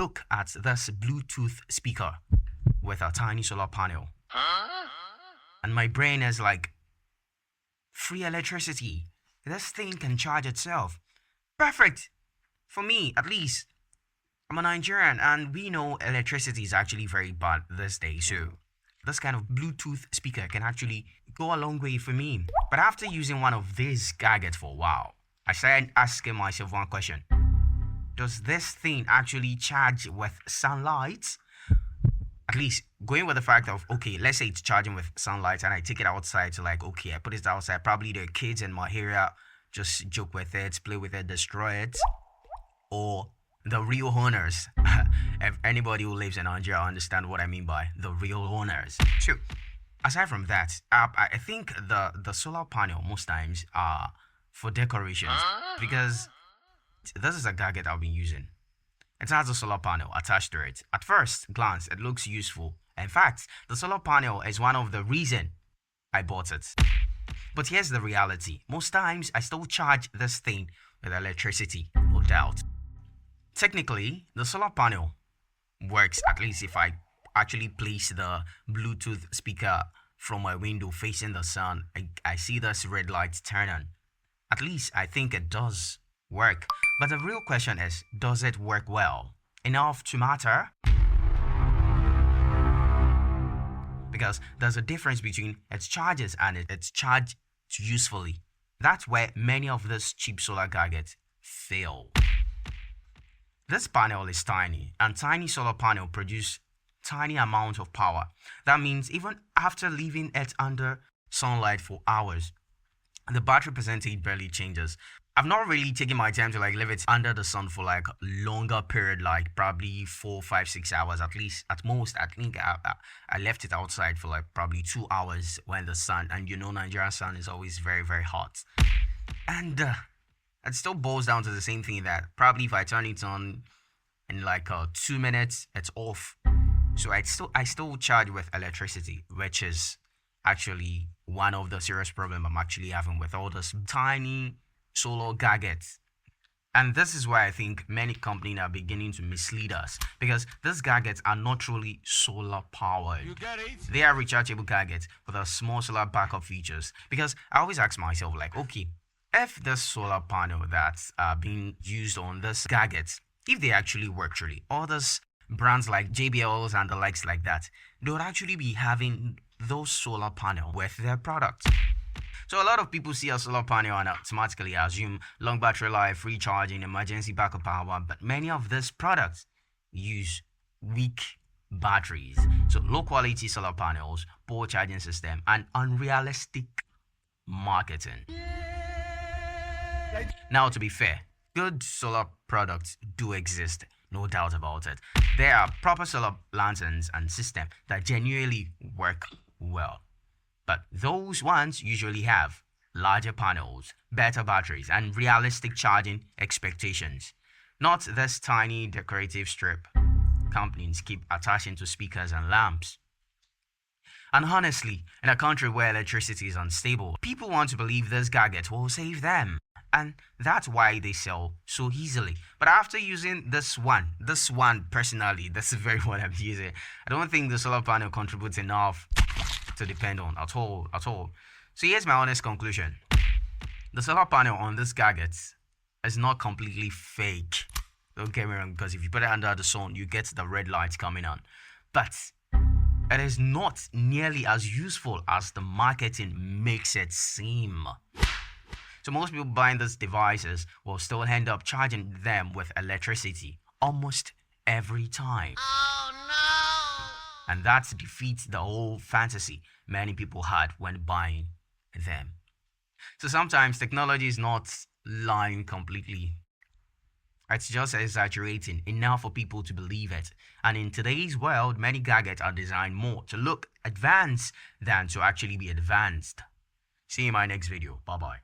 look at this Bluetooth speaker with a tiny solar panel. And my brain is like, free electricity. This thing can charge itself. Perfect. For me, at least. I'm a Nigerian and we know electricity is actually very bad this day. So this kind of Bluetooth speaker can actually go a long way for me. But after using one of these gadgets for a while, I started asking myself one question. Does this thing actually charge with sunlight? At least going with the fact of, okay, let's say it's charging with sunlight and I take it outside. So like, okay, I put it outside. Probably the kids in my area just joke with it, play with it, destroy it. Or the real owners. If anybody who lives in Nigeria understand what I mean by the real owners. So aside from that, I think the solar panel most times are for decorations, because this is a gadget I've been using. It has a solar panel attached to it. At first glance, it looks useful. In fact, the solar panel is one of the reasons I bought it. But here's the reality. Most times, I still charge this thing with electricity, no doubt. Technically, the solar panel works, at least if I actually place the Bluetooth speaker from my window facing the sun. I see this red light turn on. At least I think it does work. But the real question is, does it work well? Enough to matter? Because there's a difference between its charges and its charged usefully. That's where many of these cheap solar gadgets fail. This panel is tiny, and tiny solar panel produce tiny amount of power. That means even after leaving it under sunlight for hours, the battery percentage barely changes. I've not really taken my time to like leave it under the sun for like longer period, like probably 4, 5, 6 hours at least. At most, I think I left it outside for like probably 2 hours when the sun, and you know Nigerian sun is always very, very hot. And it still boils down to the same thing, that probably if I turn it on in like 2 minutes, it's off. So I still charge with electricity, which is actually one of the serious problems I'm actually having with all this tiny solar gadgets. And this is why I think many companies are beginning to mislead us, because these gadgets are not truly solar powered. You get it? They are rechargeable gadgets with a small solar backup features. Because I always ask myself, like, okay, if this solar panel that's being used on this gadgets, if they actually work truly, all those brands like JBLs and the likes like that, they would actually be having those solar panel with their products. So a lot of people see a solar panel and automatically assume long battery life, free charging, emergency backup power, but many of these products use weak batteries. So low quality solar panels, poor charging system, and unrealistic marketing. Now, to be fair, good solar products do exist, no doubt about it. There are proper solar lanterns and systems that genuinely work well. But those ones usually have larger panels, better batteries, and realistic charging expectations. Not this tiny decorative strip companies keep attaching to speakers and lamps. And honestly, in a country where electricity is unstable, people want to believe this gadget will save them. And that's why they sell so easily. But after using this one personally, that's the very one I'm using, I don't think the solar panel contributes enough to depend on at all. So here's my honest conclusion. The solar panel on this gadget is not completely fake. Don't get me wrong, because if you put it under the sun, you get the red lights coming on. But it is not nearly as useful as the marketing makes it seem. So most people buying these devices will still end up charging them with electricity almost every time. Oh no! And that defeats the whole fantasy many people had when buying them. So sometimes technology is not lying completely. It's just exaggerating enough for people to believe it. And in today's world, many gadgets are designed more to look advanced than to actually be advanced. See you in my next video. Bye-bye.